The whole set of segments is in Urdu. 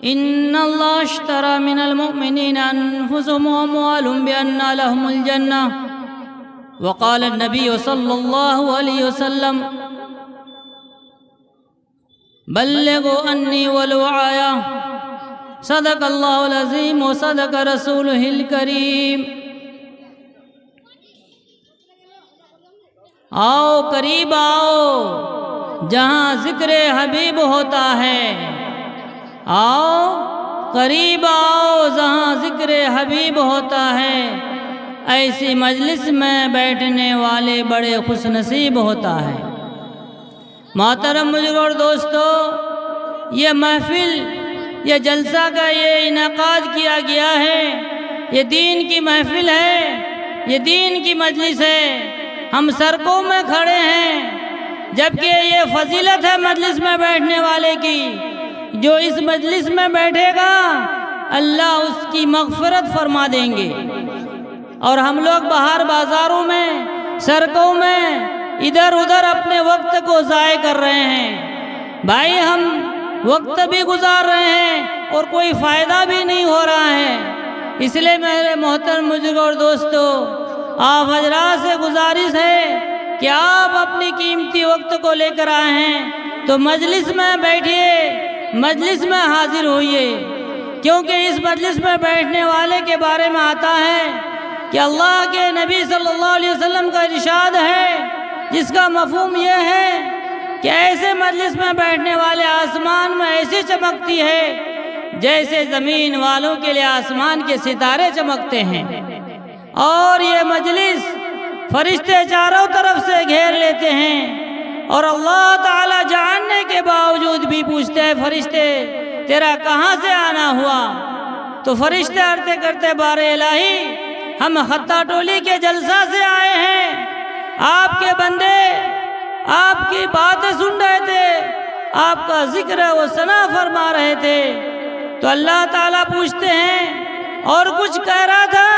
إن الله اشترى من المؤمنين أنفسهم وأموالهم بأن لهم الجنة وقال النبي صلى الله عليه وسلم بلغوا عني ولو آية صدق الله العظيم وصدق رسوله الكريم۔ آؤ قریب آؤ جہاں ذکر حبیب ہوتا ہے، آؤ قریب آؤ جہاں ذکر حبیب ہوتا ہے، ایسی مجلس میں بیٹھنے والے بڑے خوش نصیب ہوتا ہے۔ محترم بزرگ اور دوستو، یہ محفل، یہ جلسہ کا یہ انعقاد کیا گیا ہے، یہ دین کی محفل ہے، یہ دین کی مجلس ہے۔ ہم سڑکوں میں کھڑے ہیں، جبکہ یہ فضیلت ہے مجلس میں بیٹھنے والے کی۔ جو اس مجلس میں بیٹھے گا اللہ اس کی مغفرت فرما دیں گے۔ اور ہم لوگ باہر بازاروں میں، سڑکوں میں ادھر ادھر اپنے وقت کو ضائع کر رہے ہیں۔ بھائی ہم وقت بھی گزار رہے ہیں اور کوئی فائدہ بھی نہیں ہو رہا ہے۔ اس لیے میرے محترم بزرگ اور دوستو، آپ حضرات سے گزارش ہے کہ آپ اپنی قیمتی وقت کو لے کر آئے ہیں تو مجلس میں بیٹھیے، مجلس میں حاضر ہوئیے، کیونکہ اس مجلس میں بیٹھنے والے کے بارے میں آتا ہے کہ اللہ کے نبی صلی اللہ علیہ وسلم کا ارشاد ہے، جس کا مفہوم یہ ہے کہ ایسے مجلس میں بیٹھنے والے آسمان میں ایسی چمکتی ہے جیسے زمین والوں کے لیے آسمان کے ستارے چمکتے ہیں۔ اور یہ مجلس فرشتے چاروں طرف سے گھیر لیتے ہیں اور اللہ تعالی جاننے کے باوجود بھی پوچھتے ہیں، فرشتے تیرا کہاں سے آنا ہوا؟ تو فرشتے عرض کرتے، بار الہی ہم خطہ ٹولی کے جلسہ سے آئے ہیں، آپ کے بندے آپ کی باتیں سن رہے تھے، آپ کا ذکر و ثنا فرما رہے تھے۔ تو اللہ تعالیٰ پوچھتے ہیں اور کچھ کہہ رہا تھا؟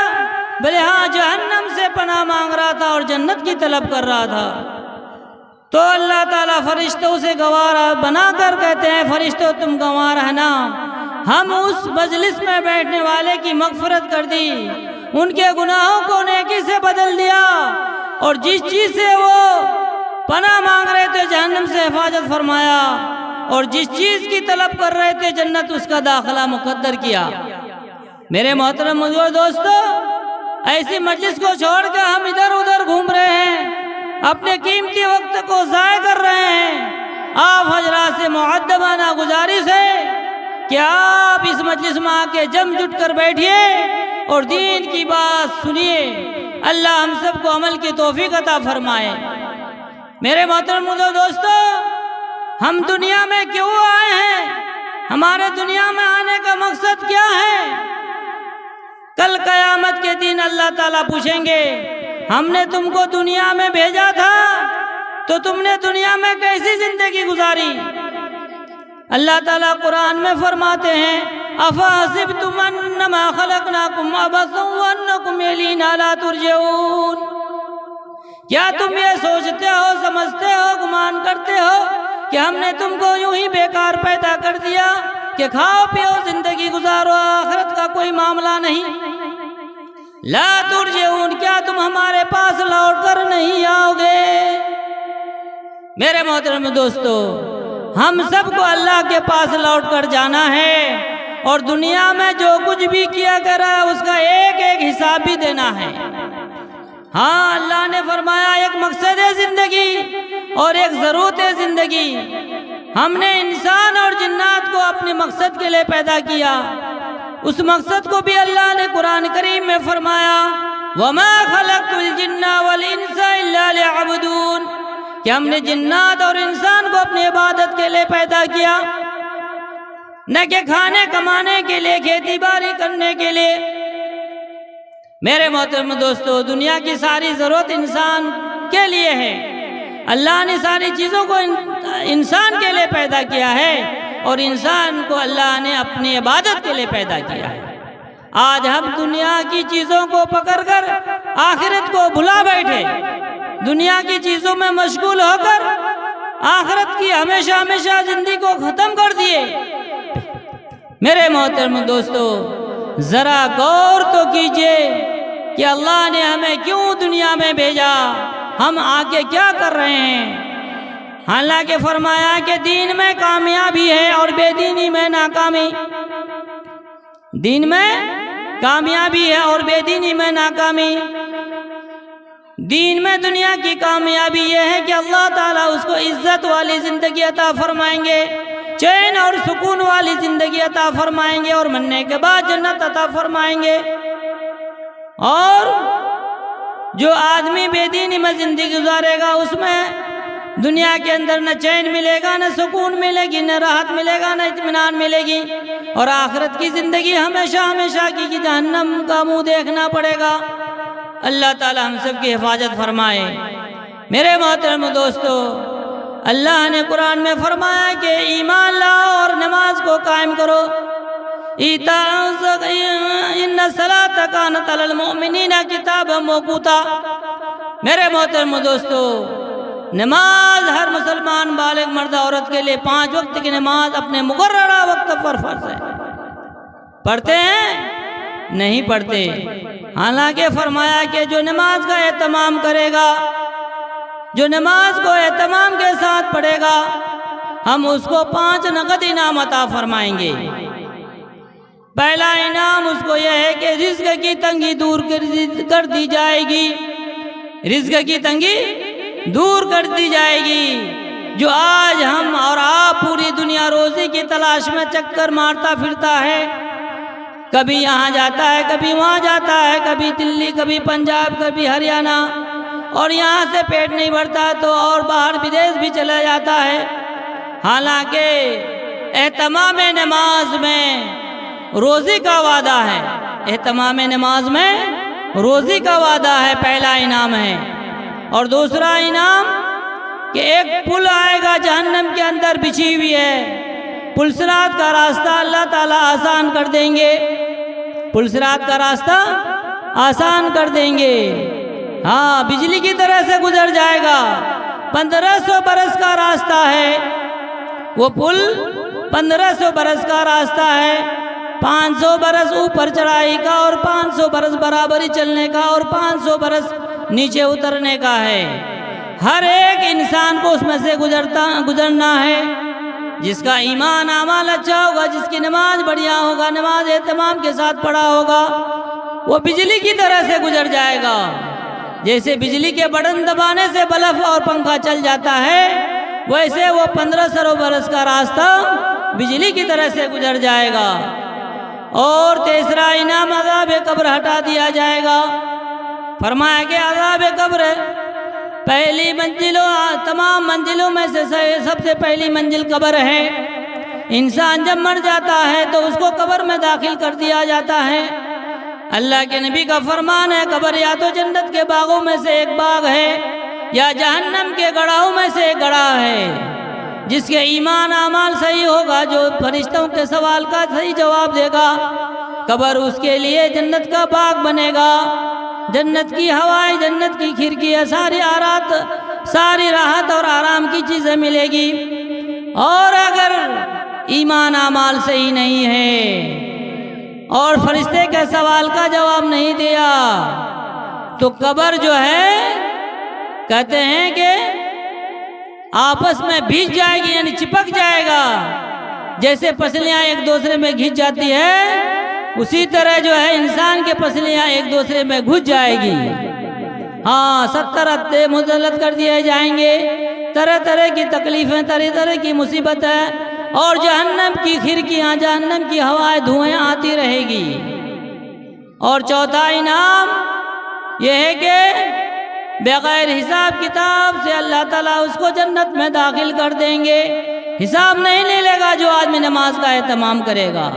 بلے ہاں، جہنم سے پناہ مانگ رہا تھا اور جنت کی طلب کر رہا تھا۔ تو اللہ تعالیٰ فرشتوں سے گواہ بنا کر کہتے ہیں، فرشتوں تم گواہ رہنا، ہم اس مجلس میں بیٹھنے والے کی مغفرت کر دی، ان کے گناہوں کو نیکی سے بدل دیا، اور جس چیز سے وہ پناہ مانگ رہے تھے جہنم سے حفاظت فرمایا، اور جس چیز کی طلب کر رہے تھے جنت، اس کا داخلہ مقدر کیا۔ میرے محترم دوستو، ایسی مجلس کو چھوڑ کے ہم ادھر ادھر گھوم رہے ہیں، اپنے قیمتی وقت کو ضائع کر رہے ہیں۔ آپ حضرات سے مؤدبانہ گزارش ہے کہ آپ اس مجلس میں آ کے جم جٹ کر بیٹھیے اور دین کی بات سنیے۔ اللہ ہم سب کو عمل کی توفیق عطا فرمائے۔ میرے محترم دوستو، ہم دنیا میں کیوں آئے ہیں؟ ہمارے دنیا میں آنے کا مقصد کیا ہے؟ کل قیامت کے دن اللہ تعالیٰ پوچھیں گے، ہم نے تم کو دنیا میں بھیجا تھا تو تم نے دنیا میں کیسی زندگی گزاری؟ اللہ تعالیٰ قرآن میں فرماتے ہیں، أَفَحَسِبْتُمْ أَنَّمَا خَلَقْنَاكُمْ عَبَثًا وَأَنَّكُمْ إِلَيْنَا لَا تُرْجَعُونَ۔ کیا تم یہ سوچتے ہو، سمجھتے ہو، گمان کرتے ہو کہ ہم نے تم کو یوں ہی بیکار پیدا کر دیا کہ کھاؤ پیو زندگی گزارو، آخرت کا کوئی معاملہ نہیں؟ لا ترجعون، کیا تم ہمارے پاس لوٹ کر نہیں آؤ گے؟ میرے محترم دوستو، ہم سب کو اللہ کے پاس لوٹ کر جانا ہے، اور دنیا میں جو کچھ بھی کیا کرا ہے اس کا ایک ایک حساب بھی دینا ہے۔ ہاں، اللہ نے فرمایا ایک مقصد ہے زندگی اور ایک ضرورت ہے زندگی۔ ہم نے انسان اور جنات کو اپنے مقصد کے لیے پیدا کیا، اس مقصد کو بھی اللہ نے قرآن کریم میں فرمایا، وَمَا خَلَقْتُ الْجِنَّ وَالْإِنسَ إِلَّا لِيَعْبُدُونَ، کہ ہم نے جنات اور انسان کو اپنی عبادت کے لیے پیدا کیا، نہ کہ کھانے کمانے کے لیے، کھیتی باڑی کرنے کے لیے۔ میرے محترم دوستو، دنیا کی ساری ضرورت انسان کے لیے ہے۔ اللہ نے ساری چیزوں کو انسان کے لیے پیدا کیا ہے، اور انسان کو اللہ نے اپنی عبادت کے لیے پیدا کیا ہے۔ آج ہم دنیا کی چیزوں کو پکڑ کر آخرت کو بھلا بیٹھے، دنیا کی چیزوں میں مشغول ہو کر آخرت کی ہمیشہ ہمیشہ زندگی کو ختم کر دیے۔ میرے محترم دوستو، ذرا غور تو کیجئے کہ اللہ نے ہمیں کیوں دنیا میں بھیجا، ہم آگے کیا کر رہے ہیں۔ حالانکہ فرمایا کہ دین میں کامیابی ہے اور بے دینی میں ناکامی، دین میں کامیابی ہے اور بے دینی میں ناکامی۔ دین میں دنیا کی کامیابی یہ ہے کہ اللہ تعالیٰ اس کو عزت والی زندگی عطا فرمائیں گے، چین اور سکون والی زندگی عطا فرمائیں گے، اور مرنے کے بعد جنت عطا فرمائیں گے۔ اور جو آدمی بے دینی میں زندگی گزارے گا، اس میں دنیا کے اندر نہ چین ملے گا، نہ سکون ملے گی، نہ راحت ملے گا، نہ اطمینان ملے گی، اور آخرت کی زندگی ہمیشہ ہمیشہ کی جہنم کا منہ دیکھنا پڑے گا۔ اللہ تعالی ہم سب کی حفاظت فرمائے۔ میرے محترم دوستو، اللہ نے قرآن میں فرمایا کہ ایمان لاؤ اور نماز کو قائم کرو، ان الصلاۃ کانت علی المؤمنین کتابا موقوتا۔ میرے محترم دوستو، نماز ہر مسلمان بالغ مرد عورت کے لیے 5 وقت کی نماز اپنے مقررہ وقت پر فرض ہے۔ پڑھتے ہیں؟ نہیں پڑھتے۔ حالانکہ فرمایا کہ جو نماز کا اہتمام کرے گا، جو نماز کو اہتمام کے ساتھ پڑھے گا، ہم اس کو 5 نقد انعام عطا فرمائیں گے۔ پہلا انعام اس کو یہ ہے کہ رزق کی تنگی دور کر دی جائے گی، رزق کی تنگی دور کر دی جائے گی۔ جو آج ہم اور آپ پوری دنیا روزی کی تلاش میں چکر مارتا پھرتا ہے، کبھی یہاں جاتا ہے، کبھی وہاں جاتا ہے، کبھی دلی، کبھی پنجاب، کبھی ہریانہ، اور یہاں سے پیٹ نہیں بھرتا تو اور باہر بدیش بھی چلا جاتا ہے۔ حالانکہ اہتمام نماز میں روزی کا وعدہ ہے، اہتمام نماز میں روزی کا وعدہ ہے، پہلا انعام ہے۔ اور دوسرا انعام کہ ایک پل آئے گا جہنم کے اندر بچھی ہوئی ہے، پل صراط کا راستہ اللہ تعالیٰ آسان کر دیں گے، پل صراط کا راستہ آسان کر دیں گے۔ ہاں، بجلی کی طرح سے گزر جائے گا۔ 1500 برس کا راستہ ہے وہ پل، 1500 برس کا راستہ ہے۔ 500 برس اوپر چڑھائی کا، اور 500 برس برابری چلنے کا، اور 500 برس نیچے اترنے کا ہے۔ ہر ایک انسان کو اس میں سے گزرنا ہے۔ جس کا ایمان اعمال اچھا ہوگا، جس کی نماز بڑھیا ہوگا، نماز اہتمام کے ساتھ پڑھا ہوگا، وہ بجلی کی طرح سے گزر جائے گا۔ جیسے بجلی کے بٹن دبانے سے بلب اور پنکھا چل جاتا ہے، ویسے وہ 1500 برس کا راستہ بجلی کی طرح سے گزر جائے گا۔ اور تیسرا انعام عذاب قبر ہٹا دیا جائے گا۔ فرمایا کہ عذاب قبر پہلی منزلوں، تمام منزلوں میں سے سب سے پہلی منزل قبر ہے۔ انسان جب مر جاتا ہے تو اس کو قبر میں داخل کر دیا جاتا ہے۔ اللہ کے نبی کا فرمان ہے، قبر یا تو جنت کے باغوں میں سے ایک باغ ہے، یا جہنم کے گڑھاؤں میں سے ایک گڑھا ہے۔ جس کے ایمان اعمال صحیح ہوگا، جو فرشتوں کے سوال کا صحیح جواب دے گا، قبر اس کے لیے جنت کا باغ بنے گا۔ جنت کی ہوائیں، جنت کی کھڑکیاں، ساری راحت اور آرام کی چیزیں ملے گی۔ اور اگر ایمان اعمال صحیح نہیں ہے اور فرشتے کے سوال کا جواب نہیں دیا تو قبر جو ہے کہتے ہیں کہ آپس میں بھیج جائے گی، یعنی چپک جائے گا۔ جیسے پسلیاں ایک دوسرے میں گھس جاتی ہے، اسی طرح جو ہے انسان کے پسلیاں ایک دوسرے میں گھس جائے گی۔ ہاں، 70 ہفتے مذلت کر دیے جائیں گے، طرح طرح کی تکلیفیں، طرح طرح کی مصیبتیں، اور جہنم کی کھڑکیاں، جہنم کی ہوائیں، دھوئیں آتی رہے گی۔ اور چوتھا انعام یہ ہے کہ بغیر حساب کتاب سے اللہ تعالیٰ اس کو جنت میں داخل کر دیں گے۔ حساب نہیں لے لے گا جو آدمی نماز کا اہتمام کرے گا۔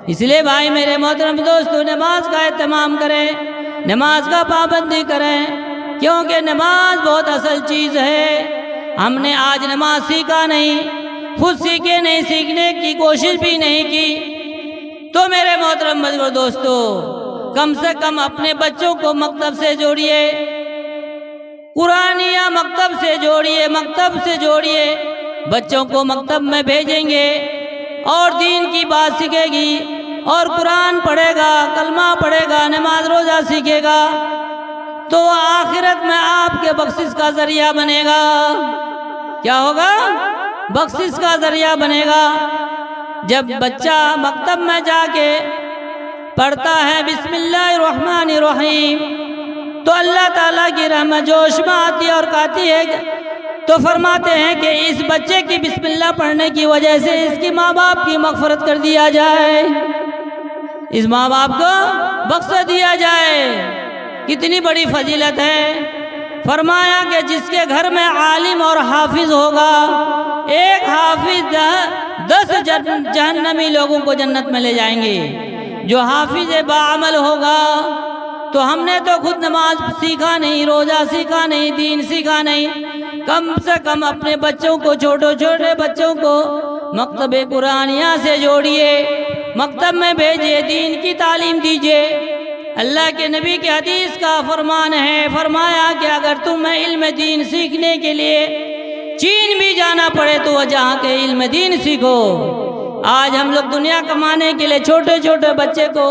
اس لیے بھائی میرے محترم دوستو، نماز کا اہتمام کریں، نماز کا پابندی کریں، کیونکہ نماز بہت اصل چیز ہے۔ ہم نے آج نماز سیکھا نہیں، خود سیکھے نہیں، سیکھنے کی کوشش بھی نہیں کی، تو میرے محترم دوستو کم سے کم اپنے بچوں کو مکتب سے جوڑیے، قرآنیہ مکتب سے جوڑیے، مکتب سے جوڑیے۔ بچوں کو مکتب میں بھیجیں گے، اور دین کی بات سیکھے گی اور قرآن پڑھے گا، کلمہ پڑھے گا، نماز روزہ سیکھے گا تو وہ آخرت میں آپ کے بخشش کا ذریعہ بنے گا۔ کیا ہوگا؟ بخشش کا ذریعہ بنے گا۔ جب بچہ مکتب میں جا کے پڑھتا ہے بسم اللہ الرحمن الرحیم تو اللہ تعالیٰ کی رحمت جوش میں آتی ہے اور کہتی ہے، تو فرماتے ہیں کہ اس بچے کی بسم اللہ پڑھنے کی وجہ سے اس کی ماں باپ کی مغفرت کر دیا جائے، اس ماں باپ کو بخش دیا جائے۔ کتنی بڑی فضیلت ہے۔ فرمایا کہ جس کے گھر میں عالم اور حافظ ہوگا، ایک حافظ 10 جہنمی لوگوں کو جنت میں لے جائیں گے۔ جو حافظ باعمل ہوگا، تو ہم نے تو خود نماز سیکھا نہیں، روزہ سیکھا نہیں، دین سیکھا نہیں، کم سے کم اپنے بچوں کو، چھوٹے بچوں کو مکتب قرآنیہ سے جوڑیے، مکتب میں بھیجیے، دین کی تعلیم دیجیے۔ اللہ کے نبی کے حدیث کا فرمان ہے، فرمایا کہ اگر تمہیں علم دین سیکھنے کے لیے چین بھی جانا پڑے تو وہ جہاں کے علم دین سیکھو۔ آج ہم لوگ دنیا کمانے کے لیے چھوٹے بچے کو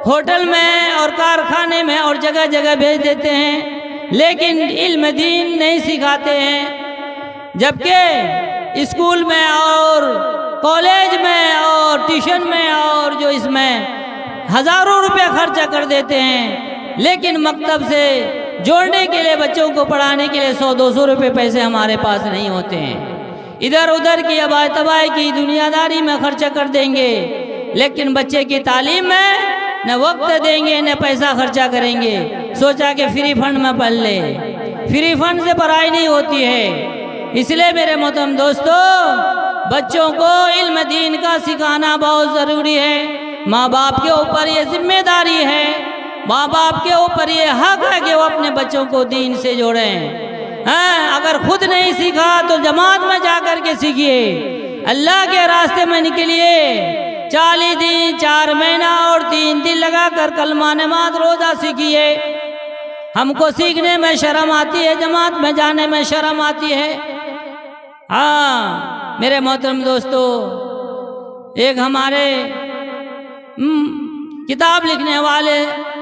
ہوٹل میں اور کارخانے میں اور جگہ جگہ بھیج دیتے ہیں، لیکن علم دین نہیں سکھاتے ہیں، جبکہ اسکول میں اور کالج میں اور ٹیوشن میں اور جو اس میں ہزاروں روپے خرچہ کر دیتے ہیں، لیکن مکتب سے جوڑنے کے لیے، بچوں کو پڑھانے کے لیے 100-200 روپے پیسے ہمارے پاس نہیں ہوتے ہیں۔ ادھر ادھر کی آبائی تباہی کی دنیا داری میں خرچہ کر دیں گے، لیکن بچے کی تعلیم میں نہ وقت دیں گے نہ پیسہ خرچہ کریں گے۔ سوچا کہ فری فنڈ میں پڑھ لے، فری فنڈ سے پڑھائی نہیں ہوتی ہے۔ اس لیے میرے محترم دوستو، بچوں کو علم دین کا سکھانا بہت ضروری ہے۔ ماں باپ کے اوپر یہ ذمہ داری ہے، ماں باپ کے اوپر یہ حق ہے کہ وہ اپنے بچوں کو دین سے جوڑیں۔ اگر خود نہیں سیکھا تو جماعت میں جا کر کے سیکھیے، اللہ کے راستے میں نکلیے، 40 دن 4 مہینہ اور 3 دن لگا کر کلمہ نماز روزہ سیکھیے۔ ہم کو سیکھنے میں شرم آتی ہے، جماعت میں جانے میں شرم آتی ہے۔ میرے محترم دوستو، ایک ہمارے کتاب لکھنے والے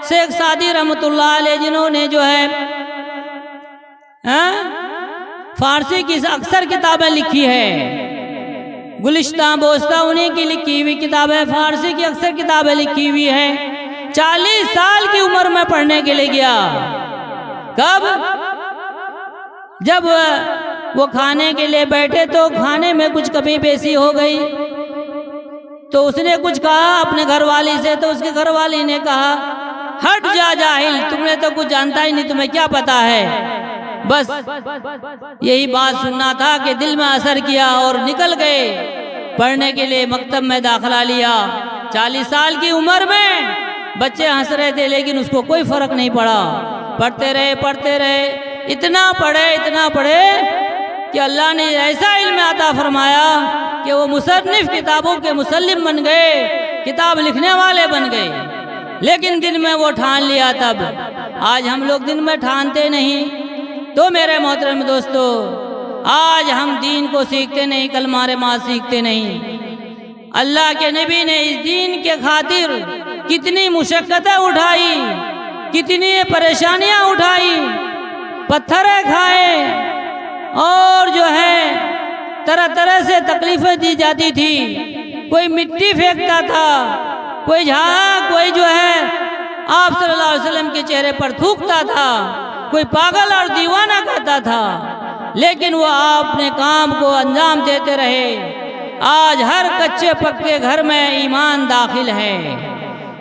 شیخ سعدی رحمۃ اللہ علیہ، جنہوں نے جو ہے فارسی کی اکثر کتابیں لکھی ہے، گلشتہ بوستہ انہیں کی لکھی ہوئی کتابیں، فارسی کی اکثر کتابیں لکھی ہوئی ہیں۔ 40 سال کی عمر میں پڑھنے کے لیے گیا۔ کب؟ جب وہ کھانے کے لیے بیٹھے تو کھانے میں کچھ کمی بیسی ہو گئی، تو اس نے کچھ کہا اپنے گھر والی سے، تو اس کے گھر والی نے کہا، ہٹ جا جاہل، تم نے تو کچھ جانتا ہی نہیں، تمہیں کیا پتا ہے۔ بس یہی بات سننا تھا کہ دل میں اثر کیا اور نکل گئے، پڑھنے کے لیے مکتب میں داخلہ لیا۔ 40 سال کی عمر میں بچے ہنس رہے تھے، لیکن اس کو کوئی فرق نہیں پڑا، پڑھتے رہے، اتنا پڑھے کہ اللہ نے ایسا علم عطا فرمایا کہ وہ مصنف کتابوں کے مسلم بن گئے، کتاب لکھنے والے بن گئے۔ لیکن دن میں وہ ٹھان لیا تب، آج ہم لوگ دن میں ٹھانتے نہیں۔ تو میرے محترم دوستو، آج ہم دین کو سیکھتے نہیں، کلمہ نماز سیکھتے نہیں۔ اللہ کے نبی نے اس دین کے خاطر کتنی مشقتیں اٹھائی، کتنی پریشانیاں اٹھائی، پتھریں کھائے، اور جو ہے طرح طرح سے تکلیفیں دی جاتی تھی۔ کوئی مٹی پھینکتا تھا، کوئی کوئی جو ہے آپ صلی اللہ علیہ وسلم کے چہرے پر تھوکتا تھا، کوئی پاگل اور دیوانہ کہتا تھا، لیکن وہ اپنے کام کو انجام دیتے رہے۔ آج ہر کچے پکے گھر میں ایمان داخل ہے۔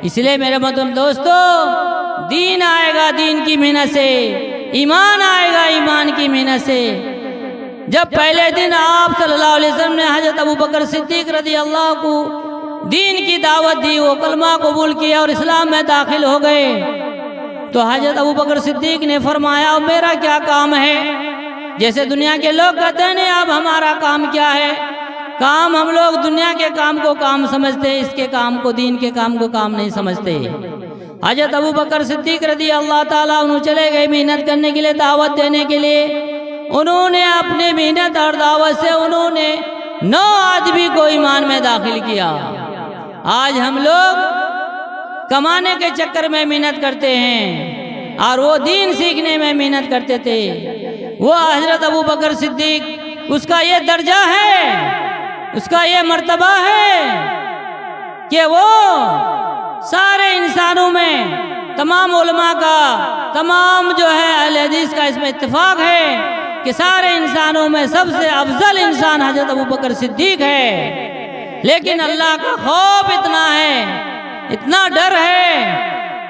اس لیے میرے محترم دوستو، دین آئے گا دین کی محنت سے، ایمان آئے گا ایمان کی محنت سے۔ جب پہلے دن آپ صلی اللہ علیہ وسلم نے حضرت ابوبکر صدیق رضی اللہ کو دین کی دعوت دی، وہ کلمہ قبول کیا اور اسلام میں داخل ہو گئے، تو حضرت ابوبکر صدیق نے فرمایا، میرا کیا کام ہے؟ جیسے دنیا کے لوگ کہتے ہیں اب ہمارا کام کیا ہے؟ کام ہم لوگ دنیا کے کام کو کام سمجھتے ہیں، اس کے کام کو، دین کے کام کو کام نہیں سمجھتے۔ حضرت ابوبکر صدیق رضی اللہ تعالیٰ عنہ چلے گئے محنت کرنے کے لیے، دعوت دینے کے لیے۔ انہوں نے اپنے محنت اور دعوت سے انہوں نے 9 آدمی کو ایمان میں داخل کیا۔ آج ہم لوگ کمانے کے چکر میں محنت کرتے ہیں اور وہ دین سیکھنے میں محنت کرتے تھے۔ وہ حضرت ابو بکر صدیق، اس کا یہ درجہ ہے، اس کا یہ مرتبہ ہے کہ وہ سارے انسانوں میں، تمام علماء کا، تمام جو ہے اہل حدیث کا اس میں اتفاق ہے کہ سارے انسانوں میں سب سے افضل انسان حضرت ابو بکر صدیق ہے۔ لیکن اللہ کا خوف اتنا ہے، اتنا ڈر ہے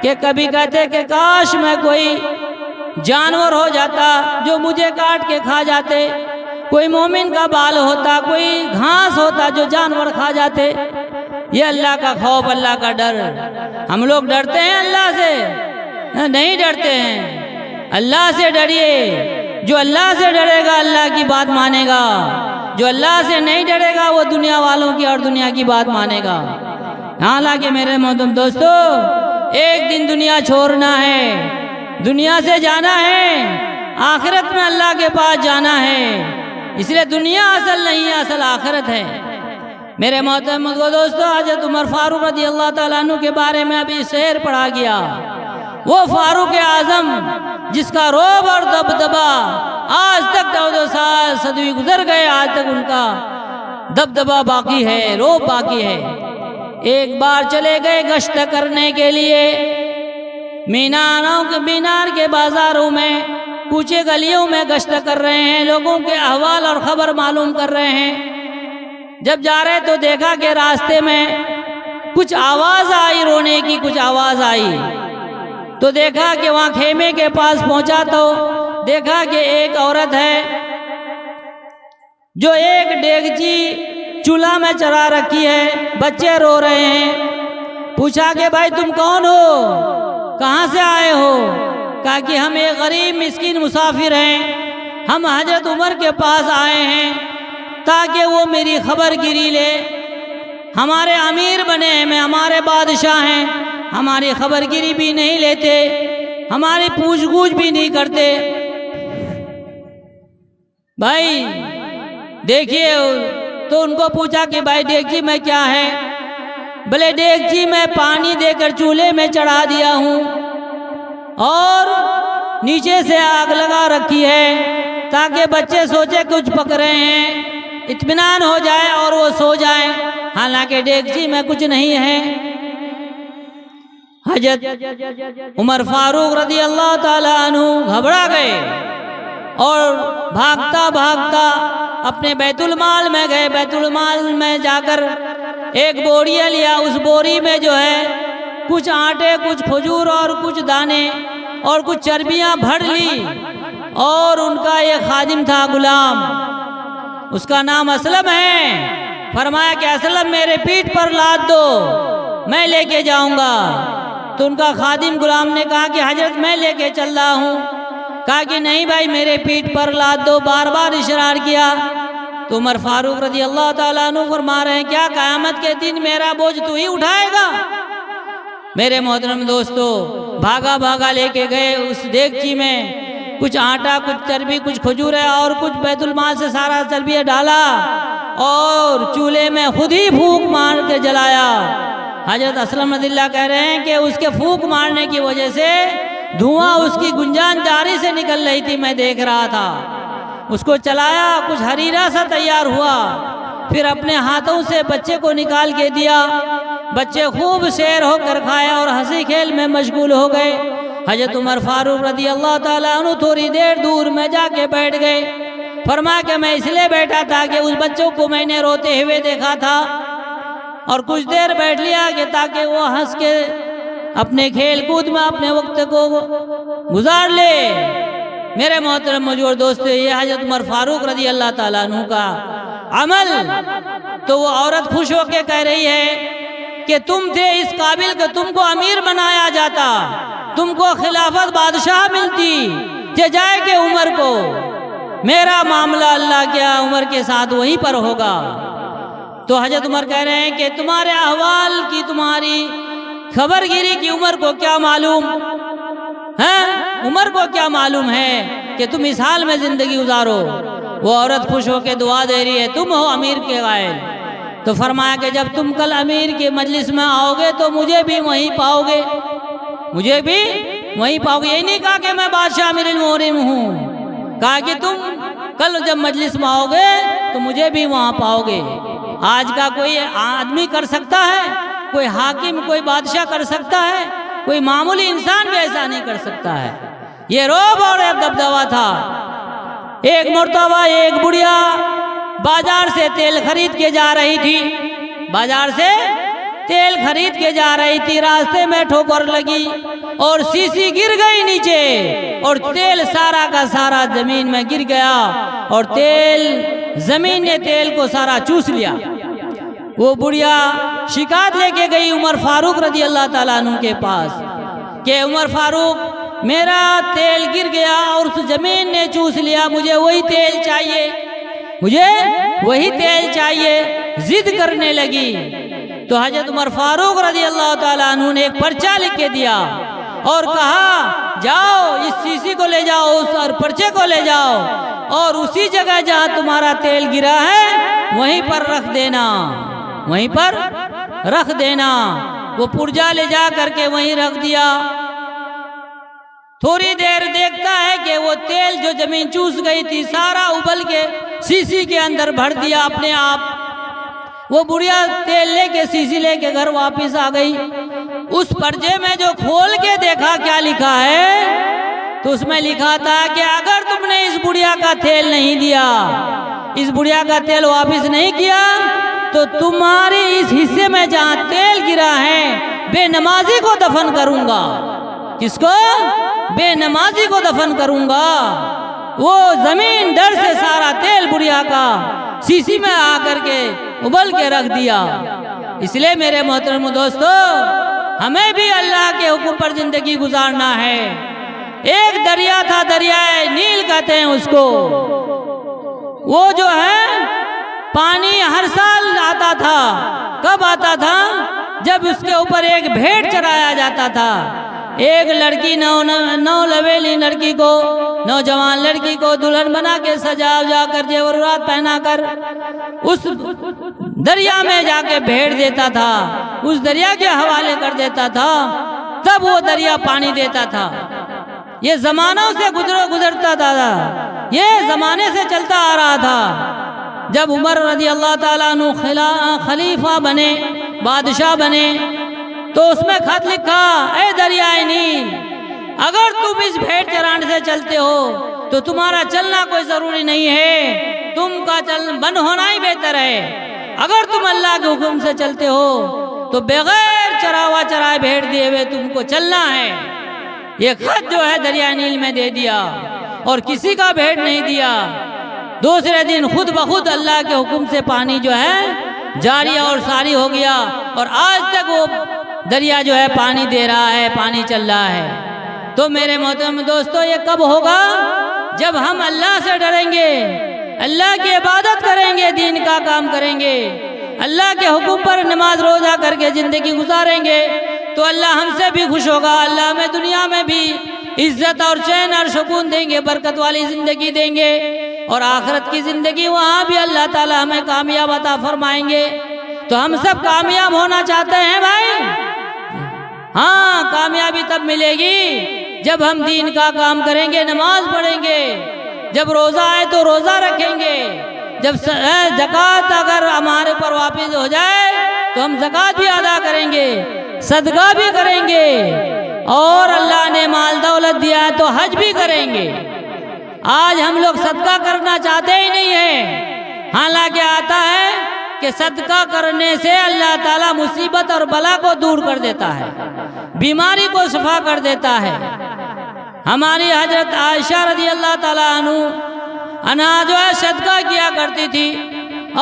کہ کبھی کہتے کہ کاش میں کوئی جانور ہو جاتا جو مجھے کاٹ کے کھا جاتے، کوئی مومن کا بال ہوتا، کوئی گھاس ہوتا جو جانور کھا جاتے۔ یہ اللہ کا خوف، اللہ کا ڈر۔ ہم لوگ ڈرتے ہیں اللہ سے؟ نہیں ڈرتے ہیں۔ اللہ سے ڈریے۔ جو اللہ سے ڈرے گا اللہ کی بات مانے گا، جو اللہ سے نہیں ڈرے گا وہ دنیا والوں کی اور دنیا کی بات مانے گا۔ حالانکہ میرے محترم دوستو، ایک دن دنیا چھوڑنا ہے، دنیا سے جانا ہے، آخرت میں اللہ کے پاس جانا ہے۔ اس لیے دنیا اصل نہیں ہے، اصل آخرت ہے۔ میرے محترم دوستو، حضرت عمر فاروق رضی اللہ تعالیٰ عنہ کے بارے میں ابھی شعر پڑھا گیا۔ وہ فاروق اعظم جس کا رعب اور دبدبا آج تک 14 سال صدی گزر گئے، آج تک ان کا دبدبا باقی ہے، رعب باقی ہے۔ ایک بار چلے گئے گشت کرنے کے لیے مینار کے بازاروں میں، کوچے گلیوں میں گشت کر رہے ہیں، لوگوں کے احوال اور خبر معلوم کر رہے ہیں۔ جب جا رہے تو دیکھا کہ راستے میں کچھ آواز آئی، رونے کی کچھ آواز آئی، تو دیکھا کہ وہاں خیمے کے پاس پہنچا تو دیکھا کہ ایک عورت ہے جو ایک ڈیگچی چولہا میں چڑھا رکھی ہے، بچے رو رہے ہیں۔ پوچھا کہ بھائی تم کون ہو، کہاں سے آئے ہو؟ کہا کہ ہم ایک غریب مسکین مسافر ہیں، ہم حضرت عمر کے پاس آئے ہیں تاکہ وہ میری خبر گیری لے، ہمارے امیر بنے ہیں، ہمارے بادشاہ ہیں، ہماری خبر گیری بھی نہیں لیتے، ہماری پوچھ گچھ بھی نہیں کرتے۔ بھائی دیکھیے، تو ان کو پوچھا کہ بھائی ڈیگچی میں کیا ہے؟ بلے ڈیگچی میں پانی دے کر چولہے میں چڑھا دیا ہوں اور نیچے سے آگ لگا رکھی ہے تاکہ بچے سوچے کچھ پک رہے ہیں، اطمینان ہو جائے اور وہ سو جائیں، حالانکہ ڈیگچی میں کچھ نہیں ہے۔ حضرت عمر فاروق رضی اللہ تعالیٰ عنہ گھبرا گئے اور بھاگتا بھاگتا اپنے بیت المال میں گئے۔ بیت المال میں جا کر ایک بوری لیا، اس بوری میں جو ہے کچھ آٹے، کچھ کھجور اور کچھ دانے اور کچھ چربیاں بھر لی، اور ان کا ایک خادم تھا غلام، اس کا نام اسلم ہے۔ فرمایا کہ اسلم میرے پیٹھ پر لاد دو، میں لے کے جاؤں گا۔ تو ان کا خادم غلام نے کہا کہ حضرت میں لے کے چل رہا ہوں۔ کہا کہ نہیں بھائی میرے پیٹھ پر لاد دو، بار بار اشرار کیا۔ تو عمر فاروق رضی اللہ تعالیٰ عنہ فرما رہے ہیں کیا قیامت کے دن میرا بوجھ تو ہی اٹھائے گا؟ میرے محترم دوستو، بھاگا بھاگا لے کے گئے اس دیگچی میں کچھ آٹا، کچھ چربی، کچھ کھجور اور کچھ بیت المال سے سارا چربی ڈالا اور چولہے میں خود ہی پھونک مار کے جلایا۔ حضرت اسلم رضی اللہ کہہ رہے ہیں کہ اس کے پھونک مارنے کی وجہ سے دھواں اس کی گنجان جاری سے نکل رہی تھی، میں دیکھ رہا تھا۔ اس کو چلایا، کچھ حریرہ سا تیار ہوا، پھر اپنے ہاتھوں سے بچے کو نکال کے دیا۔ بچے خوب سیر ہو کر کھائے اور ہنسی کھیل میں مشغول ہو گئے۔ حضرت عمر فاروق رضی اللہ تعالیٰ عنہ تھوڑی دیر دور میں جا کے بیٹھ گئے۔ فرمایا کہ میں اس لیے بیٹھا تھا کہ اس بچوں کو میں نے روتے ہوئے دیکھا تھا، اور کچھ دیر بیٹھ لیا کہ تاکہ وہ ہنس کے اپنے کھیل کود میں اپنے وقت کو گزار لے۔ میرے محترم موجود دوستو، یہ حضرت عمر فاروق رضی اللہ تعالیٰ عنہ کا عمل۔ تو وہ عورت خوش ہو کے کہہ رہی ہے کہ تم تھے اس قابل کہ تم کو امیر بنایا جاتا، تم کو خلافت بادشاہ ملتی، کہ جائے کہ عمر کو، میرا معاملہ اللہ کیا عمر کے ساتھ وہیں پر ہوگا۔ تو حضرت عمر کہہ رہے ہیں کہ تمہارے احوال کی، تمہاری خبر گیری کی عمر کو کیا معلوم ہے؟ عمر کو کیا معلوم ہے کہ تم اس حال میں زندگی گزارو؟ وہ عورت خوش ہو کے دعا دے رہی ہے، تم ہو امیر کے قائل۔ تو فرمایا کہ جب تم کل امیر کے مجلس میں آؤ گے تو مجھے بھی وہیں پاؤ گے، مجھے بھی وہیں پاؤ گے۔ یہ نہیں کہا کہ میں بادشاہ امیر المومنین ہوں، کہا کہ تم کل جب مجلس میں آؤ گے تو مجھے بھی وہاں پاؤ گے۔ آج کا کوئی آدمی کر سکتا ہے؟ کوئی حاکم، کوئی بادشاہ کر سکتا ہے؟ کوئی معمولی انسان بھی ایسا نہیں کر سکتا ہے۔ یہ رعب اور ایک دبدبہ تھا۔ ایک مرتبہ ایک بڑھیا بازار سے تیل خرید کے جا رہی تھی، بازار سے تیل خرید کے جا رہی تھی، راستے میں ٹھوکر لگی اور سیسی گر گئی نیچے، اور تیل سارا کا سارا زمین میں گر گیا، اور زمین نے تیل کو سارا چوس لیا۔ وہ بڑھیا شکایت لے کے گئی عمر فاروق رضی اللہ تعالیٰ عنہ کے پاس کہ عمر فاروق، میرا تیل گر گیا اور اس زمین نے چوس لیا، مجھے وہی تیل چاہیے، مجھے وہی تیل چاہیے، ضد کرنے لگی۔ تو حضرت عمر فاروق رضی اللہ تعالیٰ عنہ نے ایک پرچہ لکھ کے دیا اور کہا جاؤ اس سیسی کو لے جاؤ، اس اور پرچے کو لے جاؤ، اور اسی جگہ جہاں تمہارا تیل گرا ہے وہیں پر رکھ دینا، وہیں پر رکھ دینا۔ وہ پرجا لے جا کر کے وہیں رکھ دیا۔ تھوڑی دیر دیکھتا ہے کہ وہ تیل جو زمین چوس گئی تھی سارا ابل کے سیسی کے اندر بھر دیا اپنے آپ۔ وہ بڑھیا تیل لے کے سیسی لے کے گھر واپس آ گئی۔ اس پرچے میں جو کھول کے دیکھا کیا لکھا ہے، تو اس میں لکھا تھا کہ اگر تم نے اس بڑھیا کا تیل نہیں دیا، اس بڑھیا کا تیل واپس نہیں کیا، تو تمہاری اس حصے میں جہاں تیل گرا ہے بے نمازی کو دفن کروں گا۔ کس کو؟ بے نمازی کو دفن کروں گا۔ وہ زمین ڈر سے سارا تیل بڑھیا کا سیسی میں آ کر کے ابل کے رکھ دیا۔ اس لیے میرے محترم دوستو، ہمیں بھی اللہ کے حکم پر زندگی گزارنا ہے۔ ایک دریا تھا، دریائے نیل کہتے ہیں اس کو، وہ جو ہے پانی ہر سال آتا تھا۔ کب آتا تھا؟ جب اس کے اوپر ایک بھیڑ چرایا جاتا تھا۔ ایک لڑکی نو لویلی لڑکی کو، نوجوان لڑکی کو دلہن بنا کے سجا کر زیورات پہنا کر اس دریا میں جا کے بھیڑ دیتا تھا، اس دریا کے حوالے کر دیتا تھا، تب وہ دریا پانی دیتا تھا۔ یہ زمانوں سے گزرتا تھا، یہ زمانے سے چلتا آ رہا تھا۔ جب عمر رضی اللہ تعالیٰ عنہ خلیفہ بنے، بادشاہ بنے، تو اس میں خط لکھا، اے دریائے نیل، اگر تم اس بھیڑ چرانے سے چلتے ہو تو تمہارا چلنا کوئی ضروری نہیں ہے، تم کا بند ہونا ہی بہتر ہے۔ اگر تم اللہ کے حکم سے چلتے ہو تو بغیر چرائے بھیڑ دیے ہوئے تم کو چلنا ہے۔ یہ خط جو ہے دریائے نیل میں دے دیا اور کسی کا بھیڑ نہیں دیا۔ دوسرے دن خود بخود اللہ کے حکم سے پانی جو ہے جاری اور ساری ہو گیا، اور آج تک وہ دریا جو ہے پانی دے رہا ہے، پانی چل رہا ہے۔ تو میرے محترم دوستو، یہ کب ہوگا؟ جب ہم اللہ سے ڈریں گے، اللہ کی عبادت کریں گے، دین کا کام کریں گے، اللہ کے حکم پر نماز روزہ کر کے زندگی گزاریں گے، تو اللہ ہم سے بھی خوش ہوگا۔ اللہ ہمیں دنیا میں بھی عزت اور چین اور سکون دیں گے، برکت والی زندگی دیں گے، اور آخرت کی زندگی وہاں بھی اللہ تعالی ہمیں کامیاب عطا فرمائیں گے۔ تو ہم سب کامیاب ہونا چاہتے ہیں بھائی؟ ہاں، کامیابی تب ملے گی جب ہم دین کا کام کریں گے، نماز پڑھیں گے، جب روزہ آئے تو روزہ رکھیں گے، جب زکوٰۃ اگر ہمارے پر واپس ہو جائے تو ہم زکوٰۃ بھی ادا کریں گے، صدقہ بھی کریں گے، اور اللہ نے مال دولت دیا ہے تو حج بھی کریں گے۔ آج ہم لوگ صدقہ کرنا چاہتے ہی نہیں ہیں، حالانکہ آتا ہے کہ صدقہ کرنے سے اللہ تعالیٰ مصیبت اور بلا کو دور کر دیتا ہے، بیماری کو شفا کر دیتا ہے۔ ہماری حضرت عائشہ رضی اللہ تعالیٰ عنہ جو ہے صدقہ کیا کرتی تھی،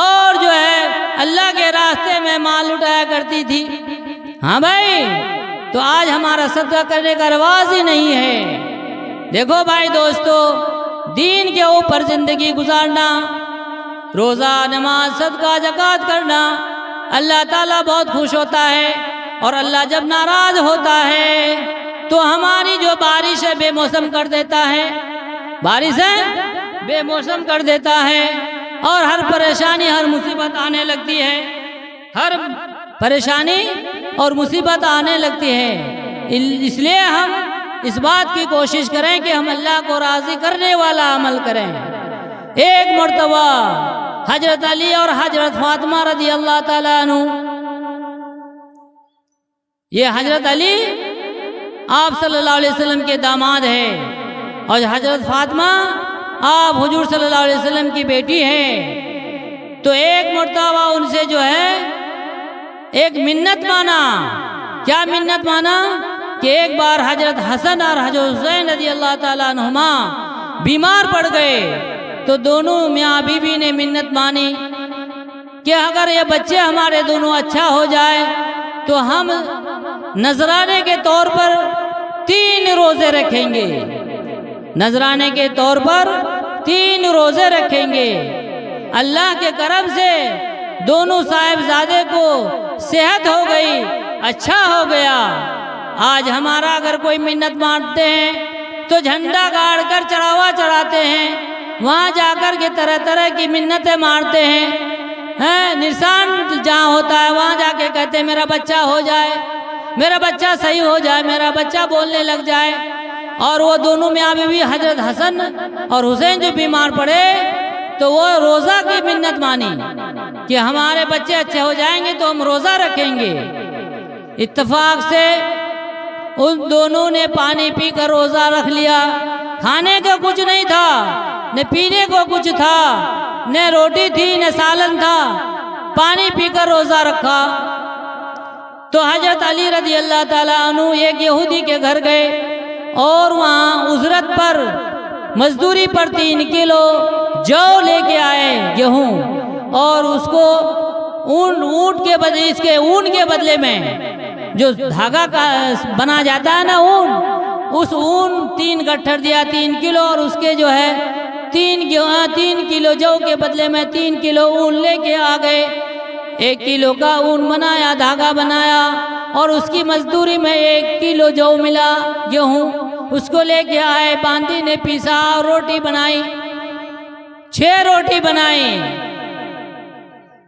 اور جو ہے اللہ کے راستے میں مال اٹھایا کرتی تھی۔ ہاں بھائی، تو آج ہمارا صدقہ کرنے کا رواج ہی نہیں ہے۔ دیکھو بھائی دوستو، دین کے اوپر زندگی گزارنا، روزہ، نماز، صدقہ، زکوٰۃ کرنا، اللہ تعالیٰ بہت خوش ہوتا ہے، اور اللہ جب ناراض ہوتا ہے تو ہماری جو بارش ہے بے موسم کر دیتا ہے، بارش ہے بے موسم کر دیتا ہے اور ہر پریشانی ہر مصیبت آنے لگتی ہے، ہر پریشانی اور مصیبت آنے لگتی ہے۔ اس لیے ہم اس بات کی کوشش کریں کہ ہم اللہ کو راضی کرنے والا عمل کریں۔ ایک مرتبہ حضرت علی اور حضرت فاطمہ رضی اللہ تعالیٰ عنہ، یہ حضرت علی آپ صلی اللہ علیہ وسلم کے داماد ہے اور حضرت فاطمہ آپ حضور صلی اللہ علیہ وسلم کی بیٹی ہے۔ تو ایک مرتبہ ان سے جو ہے ایک منت مانا۔ کیا منت مانا؟ کہ ایک بار حضرت حسن اور حضرت حسین رضی اللہ تعالیٰ عنہما بیمار پڑ گئے تو دونوں میاں بیوی نے منت مانی کہ اگر یہ بچے ہمارے دونوں اچھا ہو جائے تو ہم نذرانے کے طور پر 3 روزے رکھیں گے، نذرانے کے طور پر 3 روزے رکھیں گے۔ اللہ کے کرم سے دونوں صاحبزادے کو صحت ہو گئی، اچھا ہو گیا۔ آج ہمارا اگر کوئی منت مانتے ہیں تو جھنڈا گاڑ کر چڑھاوا چڑھاتے ہیں، وہاں جا کر کے طرح طرح کی منتیں مارتے ہیں، نشان جہاں ہوتا ہے وہاں جا کے کہتے ہیں میرا بچہ ہو جائے، میرا بچہ صحیح ہو جائے، میرا بچہ بولنے لگ جائے۔ اور وہ دونوں میاں بیوی حضرت حسن اور حسین جو بیمار پڑے تو وہ روزہ کی منت مانی کہ ہمارے بچے اچھے ہو جائیں گے تو ہم روزہ رکھیں گے۔ اتفاق سے ان دونوں نے پانی پی کر روزہ رکھ لیا۔ کھانے کا کچھ نہیں تھا، نہ پینے کو کچھ تھا، نہ روٹی تھی نہ سالن تھا، پانی پی کر روزہ رکھا۔ تو حضرت علی رضی اللہ تعالیٰ عنہ ایک یہودی کے گھر گئے اور وہاں اجرت پر مزدوری پر 3 کلو جو لے کے آئے گیہوں، اور اس کو اونٹ کے بدلے، اس کے اون کے بدلے میں جو دھاگا کا بنا جاتا ہے نا اون، اس اون 3 گٹھر دیا 3 کلو، اور اس کے جو ہے 3 کلو جو کے بدلے میں 3 کلو اون لے کے آ گئے۔ 1 کلو کا اون بنایا، دھاگا بنایا، اور اس کی مزدوری میں 1 کلو جو ملا گیہوں، اس کو لے کے آئے، باندی نے پیسا اور روٹی بنائی، 6 روٹی بنائی،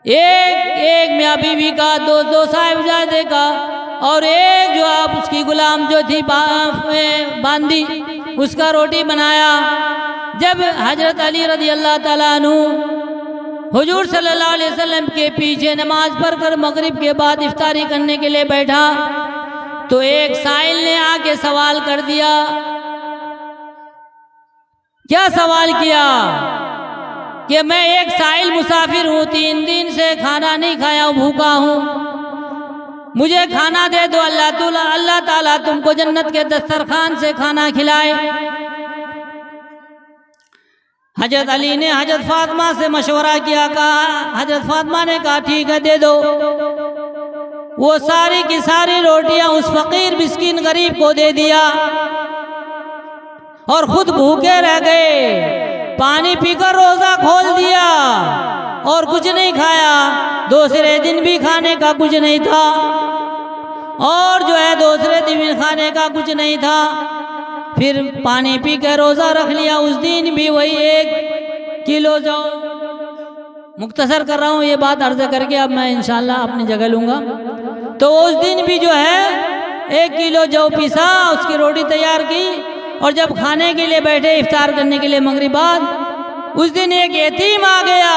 ایک میاں بیوی کا، 2 صاحبزادے کا، اور ایک جو آپ اس کی غلام جو تھی باندی، اس کا روٹی بنایا۔ جب حضرت علی رضی اللہ تعالیٰ عنہ حضور صلی اللہ علیہ وسلم کے پیچھے نماز پڑھ کر مغرب کے بعد افطاری کرنے کے لیے بیٹھا تو ایک سائل نے آ کے سوال کر دیا۔ کیا سوال کیا؟ کہ میں ایک سائل مسافر ہوں، 3 دن سے کھانا نہیں کھایا، بھوکا ہوں، مجھے کھانا دے دو، اللہ تعالیٰ تم کو جنت کے دسترخوان سے کھانا کھلائے۔ حضرت علی نے حضرت فاطمہ سے مشورہ کیا، کہا حضرت فاطمہ نے کہا ٹھیک ہے دے دو۔ وہ ساری کی ساری روٹیاں اس فقیر مسکین غریب کو دے دیا اور خود بھوکے رہ گئے، پانی پی کر روزہ کھول دیا اور کچھ نہیں کھایا۔ دوسرے دن بھی کھانے کا کچھ نہیں تھا، اور جو ہے دوسرے دن بھی کھانے کا کچھ نہیں تھا، پھر پانی پی کے روزہ رکھ لیا۔ اس دن بھی وہی 1 کلو جو، مختصر کر رہا ہوں یہ بات عرض کر کے، اب میں انشاءاللہ اپنی جگہ لوں گا۔ تو اس دن بھی جو ہے 1 کلو جو پیسا، اس کی روٹی تیار کی، اور جب کھانے کے لیے بیٹھے افطار کرنے کے لیے مغرب بعد، اس دن ایک یتیم آ گیا،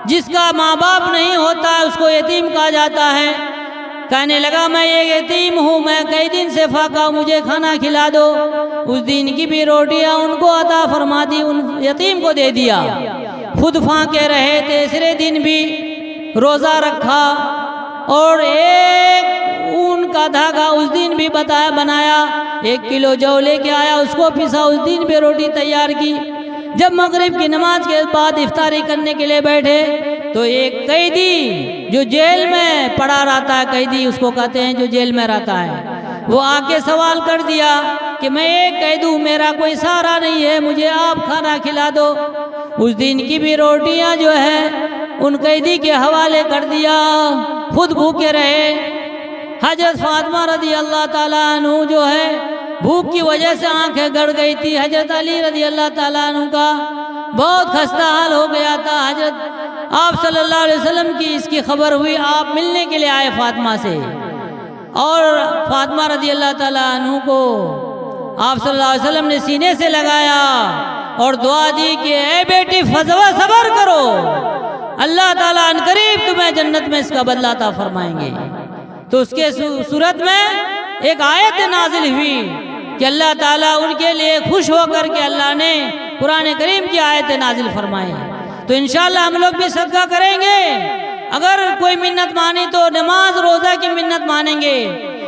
جس کا ماں باپ نہیں ہوتا اس کو یتیم کہا جاتا ہے۔ کہنے لگا میں یہ یتیم ہوں، میں کئی دن سے فاقہ ہوں، مجھے کھانا کھلا دو۔ اس دن کی بھی روٹیاں ان کو عطا فرما دی، ان یتیم کو دے دیا، خود پھانکے رہے۔ تیسرے دن بھی روزہ رکھا، اور 1 اون کا دھاگا اس دن بھی بنایا، 1 کلو جو لے کے آیا، اس کو پیسا، اس دن بھی روٹی تیار کی۔ جب مغرب کی نماز کے بعد افطاری کرنے کے لیے بیٹھے تو ایک قیدی جو جیل میں پڑا رہتا ہے، قیدی اس کو کہتے ہیں جو جیل میں رہتا ہے، وہ آ کے سوال کر دیا کہ میں ایک قید ہوں، میرا کوئی سہارا نہیں ہے، مجھے آپ کھانا کھلا دو۔ اس دن کی بھی روٹیاں جو ہے ان قیدی کے حوالے کر دیا، خود بھوکے رہے۔ حضرت فاطمہ رضی اللہ تعالیٰ عنہ جو ہے بھوک کی وجہ سے آنکھیں گڑ گئی تھی. حضرت علی رضی اللہ تعالیٰ عنہ کا بہت خستہ حال ہو گیا تھا. حضرت آپ صلی اللہ علیہ وسلم کی اس کی خبر ہوئی. آپ ملنے کے لیے آئے فاطمہ سے، اور فاطمہ رضی اللہ تعالیٰ عنہ کو آپ صلی اللہ علیہ وسلم نے سینے سے لگایا اور دعا دی کہ اے بیٹی صبر کرو، اللہ تعالیٰ ان قریب تمہیں جنت میں اس کا بدلہ عطا فرمائیں گے. تو اس کے صورت میں ایک آیت نازل ہوئی کہ اللہ تعالیٰ ان کے لیے خوش ہو کر کے اللہ نے قرآن کریم کی آیت نازل فرمائی. تو انشاءاللہ ہم لوگ بھی صدقہ کریں گے. اگر کوئی منت مانی تو نماز روزہ کی منت مانیں گے،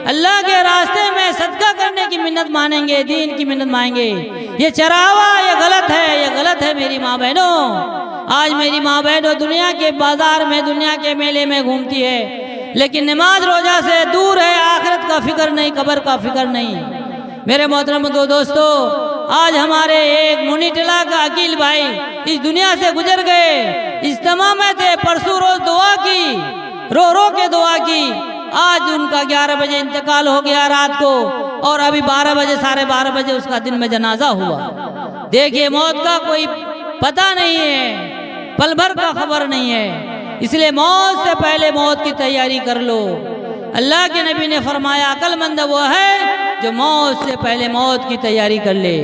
اللہ کے راستے میں صدقہ کرنے کی منت مانیں گے، دین کی منت مانیں گے. یہ چراوا یہ غلط ہے، یہ غلط ہے میری ماں بہنوں. آج میری ماں بہنوں دنیا کے بازار میں، دنیا کے میلے میں گھومتی ہے، لیکن نماز روزہ سے دور ہے. آخرت کا فکر نہیں، قبر کا فکر نہیں. میرے محترم دوستو، آج ہمارے ایک منیٹلا کا عقیل بھائی اس دنیا سے گزر گئے. اجتماع میں تھے، پرسوں روز دعا کی، رو رو کے دعا کی. آج ان کا 11 بجے انتقال ہو گیا رات کو، اور ابھی 12 بجے 12:30 بجے اس کا دن میں جنازہ ہوا. دیکھیے موت کا کوئی پتہ نہیں ہے، پل بھر کا خبر نہیں ہے. اس لیے موت سے پہلے موت کی تیاری کر لو. اللہ کے نبی نے فرمایا عقل مند وہ ہے جو موت سے پہلے موت کی تیاری کر لے،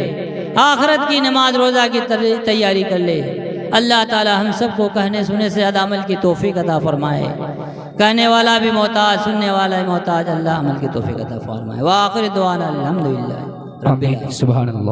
آخرت کی نماز روزہ کی تیاری کر لے. اللہ تعالی ہم سب کو کہنے سننے سے زیادہ عمل کی توفیق عطا فرمائے. کہنے والا بھی محتاج، سننے والا بھی محتاج. اللہ عمل کی توفیق عطا فرمائے. وآخر دعوانا الحمدللہ رب العالمین. سبحان اللہ.